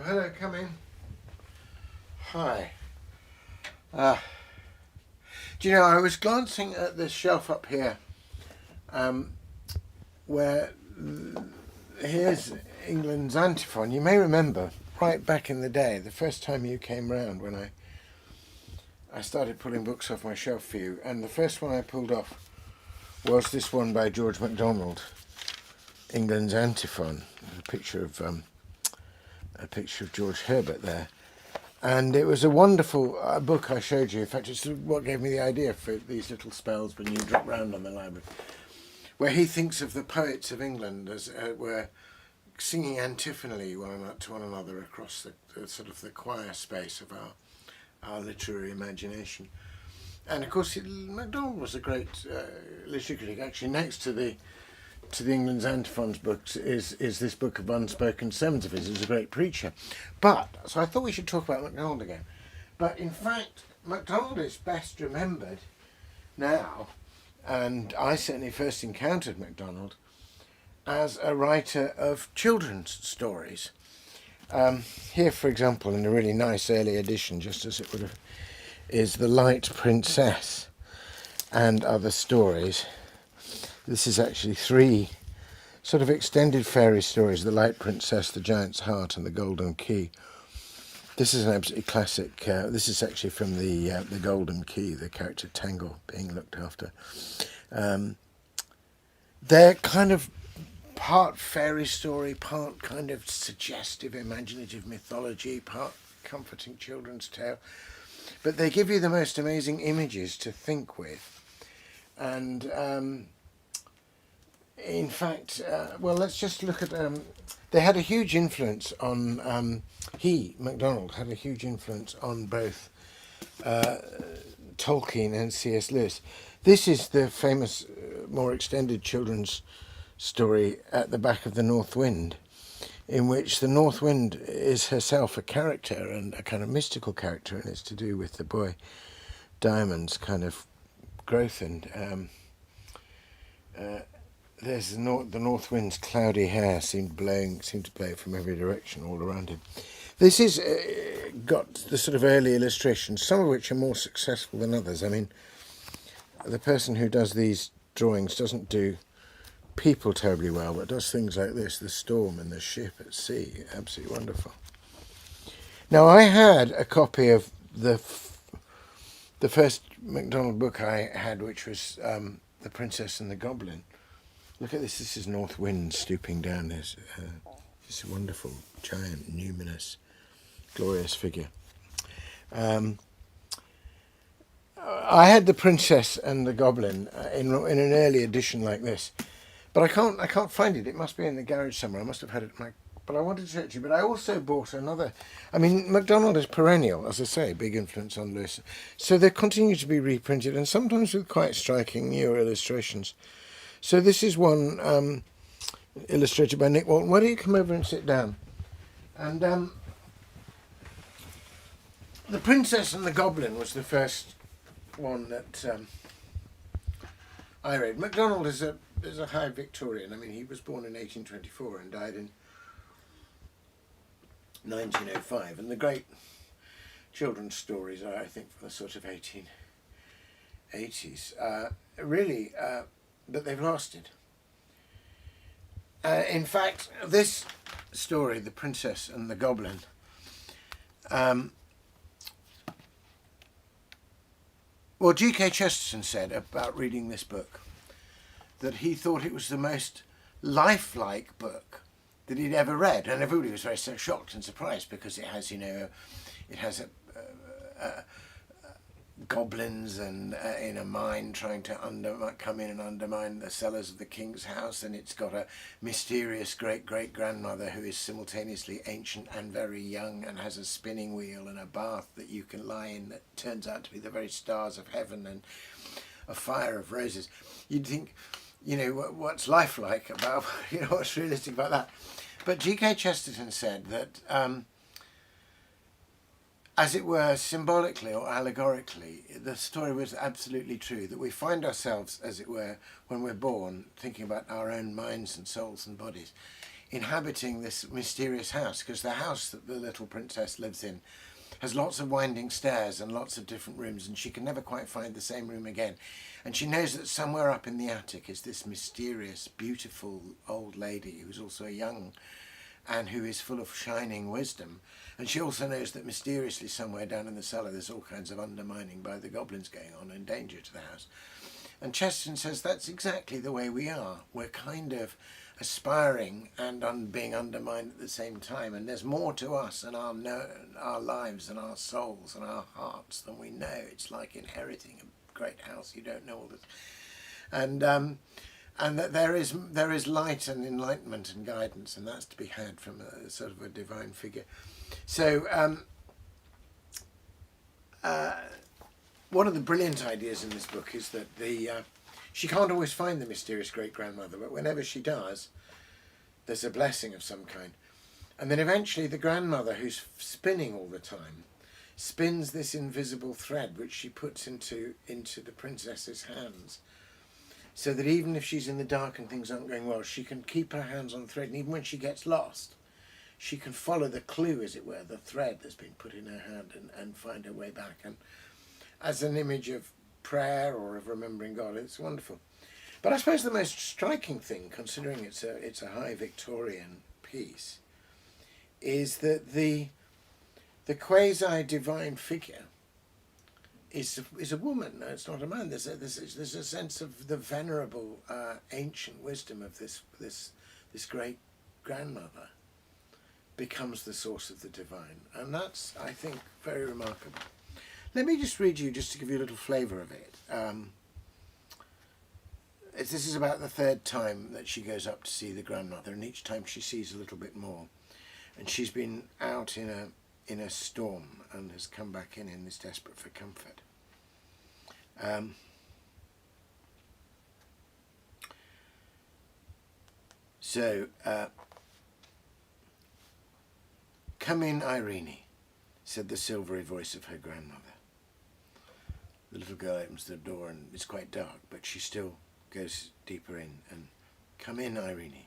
Oh, hello, come in. Hi. Do you know, I was glancing at this shelf up here, where here's England's antiphon. You may remember, right back in the day, the first time you came round when I started pulling books off my shelf for you, and the first one I pulled off was this one by George Macdonald, England's antiphon. There's a picture of George Herbert there. And it was a wonderful book I showed you. In fact, it's what gave me the idea for these little spells when you drop round on the library, where he thinks of the poets of England as were singing antiphonally to one another across the sort of the choir space of our literary imagination. And of course, Macdonald was a great literary critic. Actually, next to the England's Antiphons books is this book of unspoken sermons of his. He was a great preacher. So I thought we should talk about Macdonald again. But in fact, Macdonald is best remembered now, and I certainly first encountered Macdonald as a writer of children's stories. Here, for example, in a really nice early edition, just as it would have, is The Light Princess and Other Stories. This is actually 3 sort of extended fairy stories: The Light Princess, The Giant's Heart, and The Golden Key. This is an absolutely classic. This is actually from the Golden Key, the character Tangle being looked after. They're kind of part fairy story, part kind of suggestive, imaginative mythology, part comforting children's tale. But they give you the most amazing images to think with. And in fact, let's just look at... they had a huge influence on... Macdonald, had a huge influence on both Tolkien and C.S. Lewis. This is the famous, more extended children's story At the Back of the North Wind, in which the North Wind is herself a character, and a kind of mystical character, and it's to do with the boy Diamond's kind of growth and... there's the north wind's cloudy hair seemed to blow from every direction all around him. This is got the sort of early illustrations, some of which are more successful than others. I mean, the person who does these drawings doesn't do people terribly well, but does things like this, the storm and the ship at sea. Absolutely wonderful. Now, I had a copy of the first Macdonald book I had, which was The Princess and the Goblin. Look at this. This is North Wind stooping down. There's this wonderful, giant, numinous, glorious figure. I had The Princess and the Goblin in an early edition like this, but I can't find it. It must be in the garage somewhere. I must have had it. But I wanted to show it to you. But I also bought another. I mean, Macdonald is perennial, as I say, big influence on Lewis. So they continue to be reprinted, and sometimes with quite striking newer illustrations. So this is one illustrated by Nick Walton. Why don't you come over and sit down? And The Princess and the Goblin was the first one that I read. Macdonald is a high Victorian. I mean, he was born in 1824 and died in 1905. And the great children's stories are, I think, from the sort of 1880s. Really... but they've lasted. In fact, this story, The Princess and the Goblin, G.K. Chesterton said about reading this book that he thought it was the most lifelike book that he'd ever read, and everybody was very shocked and surprised because it has, goblins and in a mine trying to come in and undermine the cellars of the king's house, and it's got a mysterious great-great-grandmother who is simultaneously ancient and very young and has a spinning wheel and a bath that you can lie in that turns out to be the very stars of heaven and a fire of roses. You'd think, what's life like about, what's realistic about that? But G.K. Chesterton said that as it were, symbolically or allegorically, the story was absolutely true, that we find ourselves, as it were, when we're born, thinking about our own minds and souls and bodies, inhabiting this mysterious house, because the house that the little princess lives in has lots of winding stairs and lots of different rooms, and she can never quite find the same room again. And she knows that somewhere up in the attic is this mysterious, beautiful old lady who's also young and who is full of shining wisdom. And she also knows that mysteriously somewhere down in the cellar there's all kinds of undermining by the goblins going on and danger to the house. And Chesterton says that's exactly the way we are. We're kind of aspiring and being undermined at the same time, and there's more to us and our lives and our souls and our hearts than we know. It's like inheriting a great house. You don't know all this. And that there is light and enlightenment and guidance, and that's to be had from a sort of a divine figure. So one of the brilliant ideas in this book is that she can't always find the mysterious great-grandmother, but whenever she does, there's a blessing of some kind. And then eventually the grandmother, who's spinning all the time, spins this invisible thread which she puts into the princess's hands, so that even if she's in the dark and things aren't going well, she can keep her hands on the thread, and even when she gets lost, she can follow the clue, as it were, the thread that's been put in her hand, and find her way back. And as an image of prayer or of remembering God, it's wonderful. But I suppose the most striking thing, considering it's a high Victorian piece, is that the quasi-divine figure is a woman. No, it's not a man. There's a sense of the venerable ancient wisdom of this great grandmother becomes the source of the divine, and that's, I think, very remarkable. Let me just read you, just to give you a little flavour of it. This is about the third time that she goes up to see the grandmother, and each time she sees a little bit more. And she's been out in a storm and has come back in and is desperate for comfort. Come in, Irene, said the silvery voice of her grandmother. The little girl opens the door, and it's quite dark, but she still goes deeper in. And come in, Irene.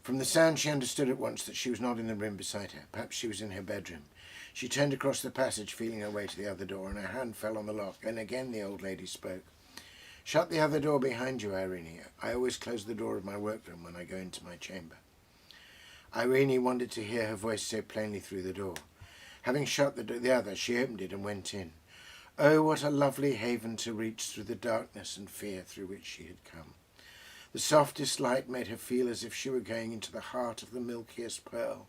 From the sound, she understood at once that she was not in the room beside her. Perhaps she was in her bedroom. She turned across the passage, feeling her way to the other door, and her hand fell on the lock. And again the old lady spoke. Shut the other door behind you, Irene. I always close the door of my workroom when I go into my chamber. Irene wanted to hear her voice so plainly through the door. Having shut the other, she opened it and went in. Oh, what a lovely haven to reach through the darkness and fear through which she had come. The softest light made her feel as if she were going into the heart of the milkiest pearl,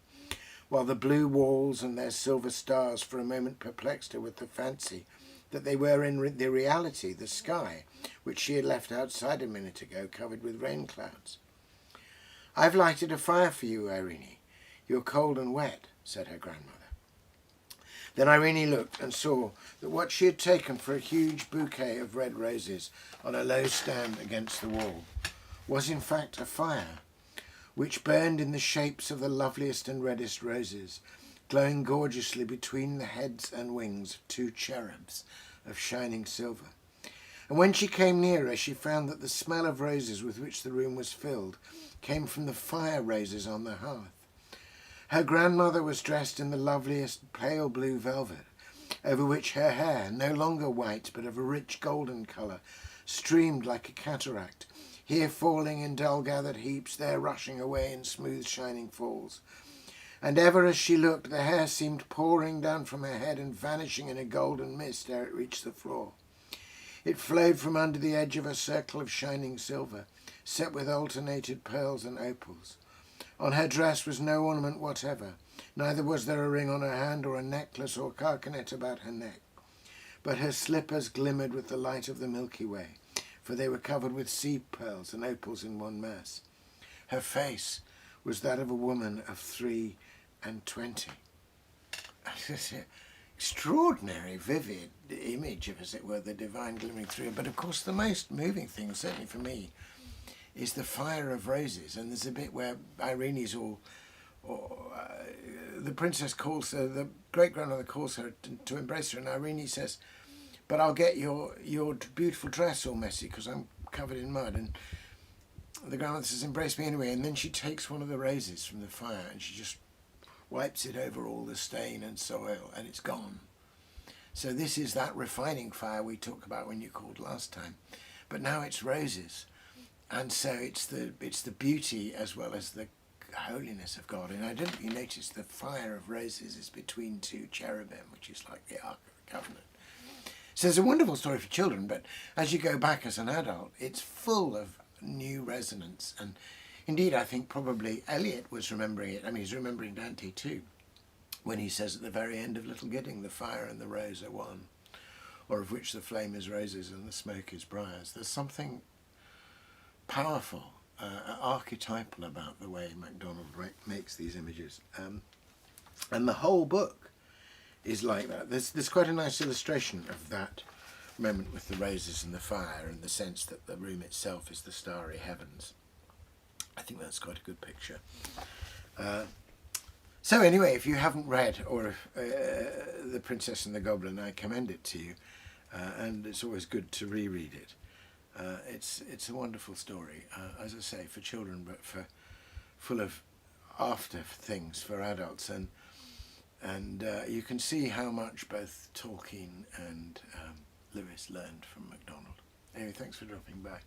while the blue walls and their silver stars for a moment perplexed her with the fancy that they were in the reality the sky, which she had left outside a minute ago, covered with rain clouds. I've lighted a fire for you, Irene. You're cold and wet, said her grandmother. Then Irene looked and saw that what she had taken for a huge bouquet of red roses on a low stand against the wall was in fact a fire, which burned in the shapes of the loveliest and reddest roses, glowing gorgeously between the heads and wings of two cherubs of shining silver. And when she came nearer, she found that the smell of roses with which the room was filled came from the fire roses on the hearth. Her grandmother was dressed in the loveliest pale blue velvet, over which her hair, no longer white but of a rich golden colour, streamed like a cataract, here falling in dull gathered heaps, there rushing away in smooth shining falls. And ever as she looked, the hair seemed pouring down from her head and vanishing in a golden mist ere it reached the floor. It flowed from under the edge of a circle of shining silver, set with alternated pearls and opals. On her dress was no ornament whatever, neither was there a ring on her hand or a necklace or carcanet about her neck. But her slippers glimmered with the light of the Milky Way, for they were covered with seed pearls and opals in one mass. Her face was that of a woman of 23. Extraordinary, vivid image of, as it were, the divine glimmering through. But of course the most moving thing, certainly for me, is the fire of roses. And there's a bit where Irene's all or the princess calls her, the great grandmother calls her to embrace her, and Irene says, "But I'll get your beautiful dress all messy because I'm covered in mud." And the grandmother says, "Embrace me anyway." And then she takes one of the roses from the fire and she just wipes it over all the stain and soil, and it's gone. So this is that refining fire we talked about when you called last time, but now it's roses, and so it's the beauty as well as the holiness of God. And I don't know if you noticed the fire of roses is between two cherubim, which is like the Ark of the Covenant. So it's a wonderful story for children, but as you go back as an adult, it's full of new resonance. And indeed, I think probably Eliot was remembering it. I mean, he's remembering Dante too, when he says at the very end of Little Gidding, the fire and the rose are one, or of which the flame is roses and the smoke is briars. There's something powerful, archetypal about the way Macdonald makes these images. And the whole book is like that. There's quite a nice illustration of that moment with the roses and the fire, and the sense that the room itself is the starry heavens. I think that's quite a good picture. So anyway, if you haven't read or The Princess and the Goblin, I commend it to you, and it's always good to reread it. It's a wonderful story, as I say, for children, but full of after things for adults, and you can see how much both Tolkien and Lewis learned from Macdonald. Anyway, thanks for dropping by.